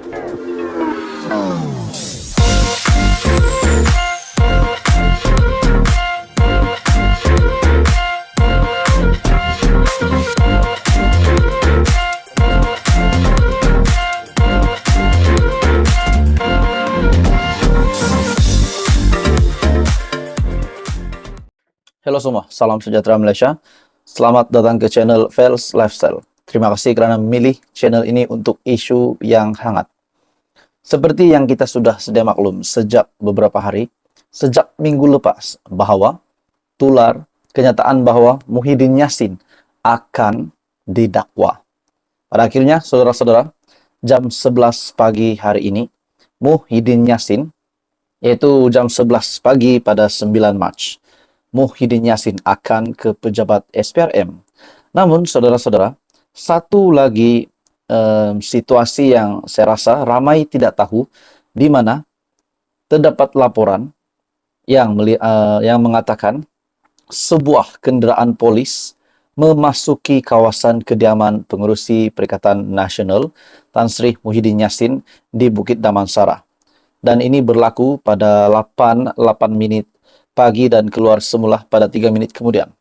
Halo semua, salam sejahtera Malaysia. Selamat datang ke channel Fels Lifestyle. Terima kasih kerana memilih channel ini untuk isu yang hangat. Seperti yang kita sudah sedia maklum sejak beberapa hari, sejak minggu lepas, bahwa tular kenyataan bahwa Muhyiddin Yassin akan didakwa. Pada akhirnya, saudara-saudara, jam 11 pagi hari ini, Muhyiddin Yassin, yaitu jam 11 pagi pada 9 Mac, Muhyiddin Yassin akan ke pejabat SPRM. Namun, saudara-saudara, satu lagi situasi yang saya rasa ramai tidak tahu, di mana terdapat laporan yang mengatakan sebuah kenderaan polis memasuki kawasan kediaman pengerusi Perikatan Nasional Tan Sri Muhyiddin Yassin di Bukit Damansara. Dan ini berlaku pada 8 minit pagi dan keluar semula pada 3 minit kemudian.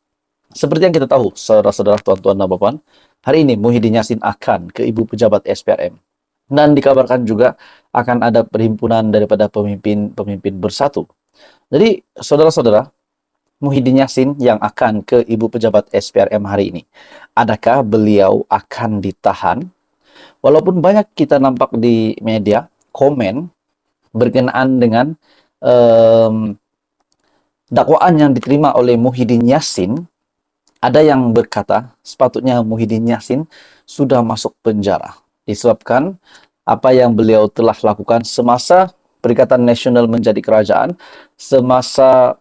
Seperti yang kita tahu, saudara-saudara, tuan-tuan dan puan, hari ini Muhyiddin Yassin akan ke Ibu Pejabat SPRM. Dan dikabarkan juga akan ada perhimpunan daripada pemimpin bersatu. Jadi, saudara-saudara, Muhyiddin Yassin yang akan ke Ibu Pejabat SPRM hari ini, adakah beliau akan ditahan? Walaupun banyak kita nampak di media komen berkenaan dengan dakwaan yang diterima oleh Muhyiddin Yassin, ada yang berkata sepatutnya Muhyiddin Yassin sudah masuk penjara disebabkan apa yang beliau telah lakukan semasa Perikatan Nasional menjadi kerajaan, semasa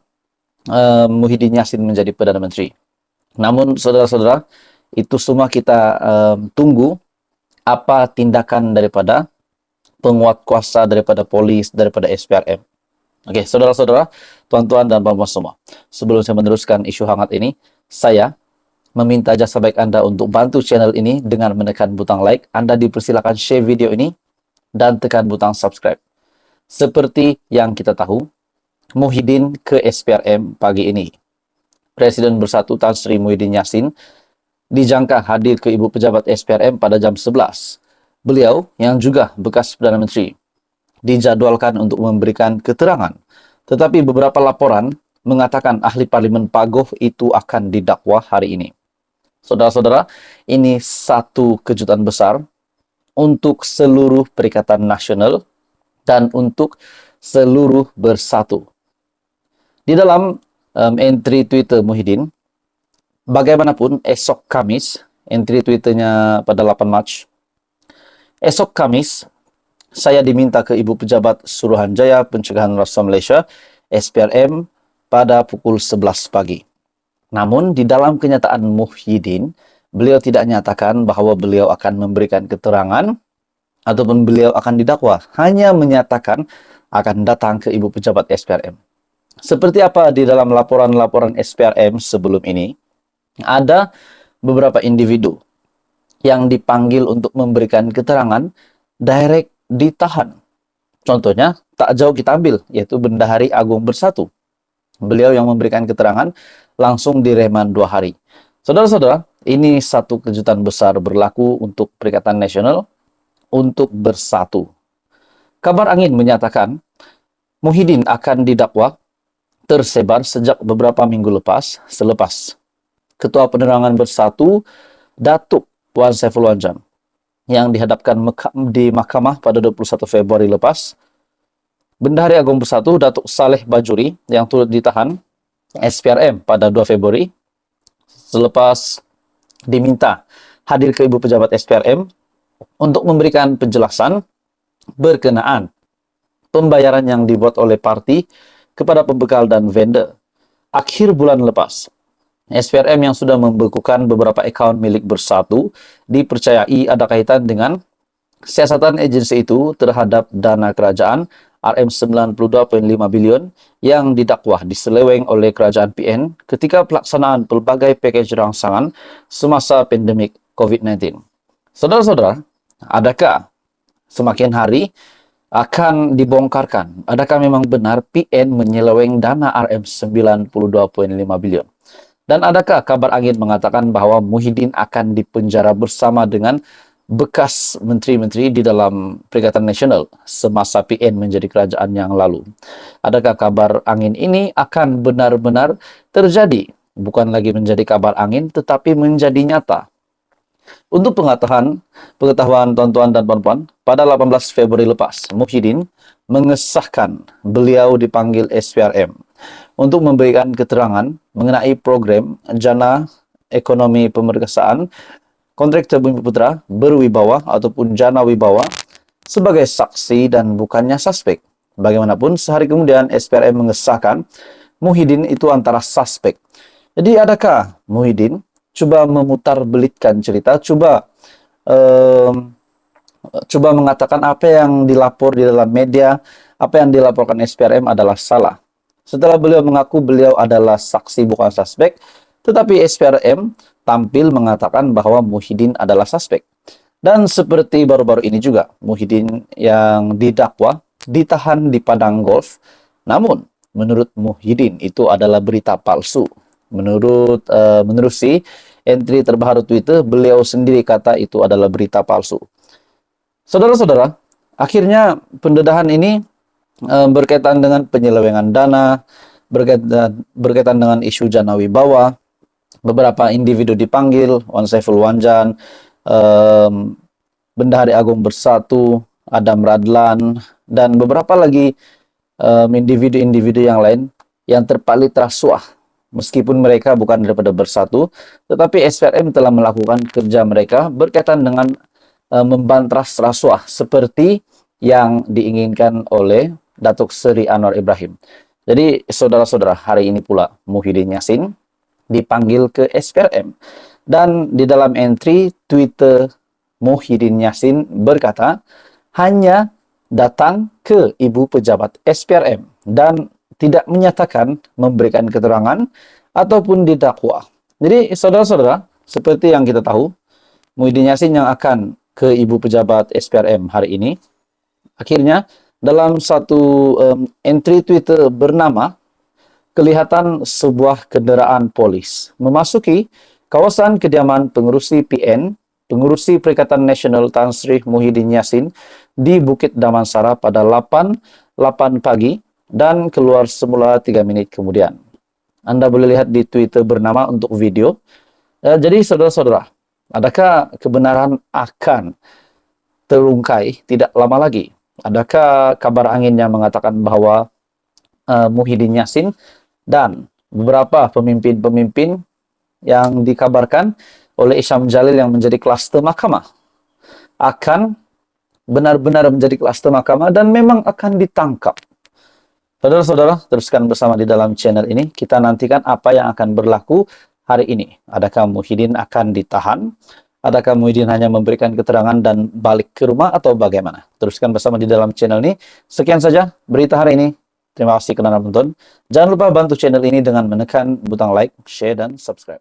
Muhyiddin Yassin menjadi Perdana Menteri. Namun saudara-saudara, itu semua kita tunggu apa tindakan daripada penguat kuasa, daripada polis, daripada SPRM. Oke, saudara-saudara, tuan-tuan dan puan-puan semua. Sebelum saya meneruskan isu hangat ini, saya meminta jasa baik Anda untuk bantu channel ini dengan menekan butang like. Anda dipersilakan share video ini dan tekan butang subscribe. Seperti yang kita tahu, Muhyiddin ke SPRM pagi ini. Presiden Bersatu Tan Sri Muhyiddin Yassin dijangka hadir ke Ibu Pejabat SPRM pada jam 11. Beliau yang juga bekas Perdana Menteri dijadwalkan untuk memberikan keterangan. Tetapi beberapa laporan mengatakan ahli parlimen Pagoh itu akan didakwa hari ini. Saudara-saudara, ini satu kejutan besar untuk seluruh Perikatan Nasional dan untuk seluruh bersatu. Di dalam entry Twitter Muhyiddin, bagaimanapun esok Kamis, entry Twitternya pada 8 Mac, esok Kamis, saya diminta ke Ibu Pejabat Suruhanjaya Pencegahan Rasuah Malaysia, SPRM, pada pukul 11 pagi. Namun, di dalam kenyataan Muhyiddin, beliau tidak nyatakan bahawa beliau akan memberikan keterangan ataupun beliau akan didakwa. Hanya menyatakan akan datang ke Ibu Pejabat SPRM. Seperti apa di dalam laporan-laporan SPRM sebelum ini, ada beberapa individu yang dipanggil untuk memberikan keterangan direct ditahan. Contohnya, tak jauh kita ambil, yaitu Bendahari Agung Bersatu. Beliau yang memberikan keterangan langsung direman 2 hari. Saudara-saudara, ini satu kejutan besar berlaku untuk Perikatan Nasional untuk bersatu. Kabar angin menyatakan Muhyiddin akan didakwa tersebar sejak beberapa minggu lepas, selepas Ketua Penerangan Bersatu Datuk Wan Saiful Wanjam yang dihadapkan di mahkamah pada 21 Februari lepas. Bendahari Agung Bersatu Datuk Saleh Bajuri yang turut ditahan SPRM pada 2 Februari selepas diminta hadir ke Ibu Pejabat SPRM untuk memberikan penjelasan berkenaan pembayaran yang dibuat oleh parti kepada pembekal dan vendor. Akhir bulan lepas, SPRM yang sudah membekukan beberapa akaun milik Bersatu dipercayai ada kaitan dengan siasatan agensi itu terhadap dana kerajaan RM92.5 bilion yang didakwah diseleweng oleh kerajaan PN ketika pelaksanaan pelbagai pakej rangsangan semasa pandemik COVID-19. Saudara-saudara, adakah semakin hari akan dibongkarkan. Adakah memang benar PN menyeleweng dana RM 92,5 bilion? Dan adakah kabar angin mengatakan bahwa Muhyiddin akan dipenjara bersama dengan bekas menteri-menteri di dalam Perikatan Nasional semasa PN menjadi kerajaan yang lalu? Adakah kabar angin ini akan benar-benar terjadi? Bukan lagi menjadi kabar angin, tetapi menjadi nyata. Untuk pengetahuan tuan-tuan dan puan-puan, pada 18 Februari lepas, Muhyiddin mengesahkan beliau dipanggil SPRM untuk memberikan keterangan mengenai program Jana Ekonomi Pemerkasaan Kontraktor Bumi Putra Berwibawa ataupun Jana Wibawa sebagai saksi dan bukannya suspek. Bagaimanapun, sehari kemudian SPRM mengesahkan Muhyiddin itu antara suspek. Jadi adakah Muhyiddin coba memutar-belitkan cerita, coba mengatakan apa yang dilapor di dalam media, apa yang dilaporkan SPRM adalah salah. Setelah beliau mengaku beliau adalah saksi bukan suspek, tetapi SPRM tampil mengatakan bahwa Muhyiddin adalah suspek. Dan seperti baru-baru ini juga, Muhyiddin yang didakwa ditahan di padang golf. Namun, menurut Muhyiddin itu adalah berita palsu. Menerusi entry terbaru Twitter, beliau sendiri kata itu adalah berita palsu. Saudara-saudara, akhirnya pendedahan ini berkaitan dengan penyelewengan dana, berkaitan dengan isu Jana Wibawa, beberapa individu dipanggil, Wan Saiful Wanjan, Bendahari Agung Bersatu, Adam Radlan, dan beberapa lagi individu-individu yang lain yang terpalit rasuah. Meskipun mereka bukan daripada Bersatu, tetapi SPRM telah melakukan kerja mereka berkaitan dengan membantras rasuah seperti yang diinginkan oleh Datuk Seri Anwar Ibrahim. Jadi saudara-saudara, hari ini pula Muhyiddin Yassin dipanggil ke SPRM. Dan di dalam entry Twitter Muhyiddin Yassin berkata, hanya datang ke ibu pejabat SPRM dan tidak menyatakan memberikan keterangan ataupun didakwa. Jadi saudara-saudara, seperti yang kita tahu, Muhyiddin Yassin yang akan ke ibu pejabat SPRM hari ini, akhirnya dalam satu entry Twitter bernama, kelihatan sebuah kendaraan polis memasuki kawasan kediaman pengurusi PN, pengurusi Perikatan Nasional Tan Sri Muhyiddin Yassin di Bukit Damansara pada 8 pagi dan keluar semula 3 menit kemudian. Anda boleh lihat di Twitter bernama untuk video. Jadi saudara-saudara, adakah kebenaran akan terungkai tidak lama lagi? Adakah kabar angin yang mengatakan bahwa Muhyiddin Yassin dan beberapa pemimpin-pemimpin yang dikabarkan oleh Isyam Jalil yang menjadi klaster mahkamah akan benar-benar menjadi klaster mahkamah dan memang akan ditangkap? Saudara-saudara, teruskan bersama di dalam channel ini. Kita nantikan apa yang akan berlaku hari ini. Adakah Muhyiddin akan ditahan? Adakah Muhyiddin hanya memberikan keterangan dan balik ke rumah atau bagaimana? Teruskan bersama di dalam channel ini. Sekian saja berita hari ini. Terima kasih kerana menonton. Jangan lupa bantu channel ini dengan menekan butang like, share, dan subscribe.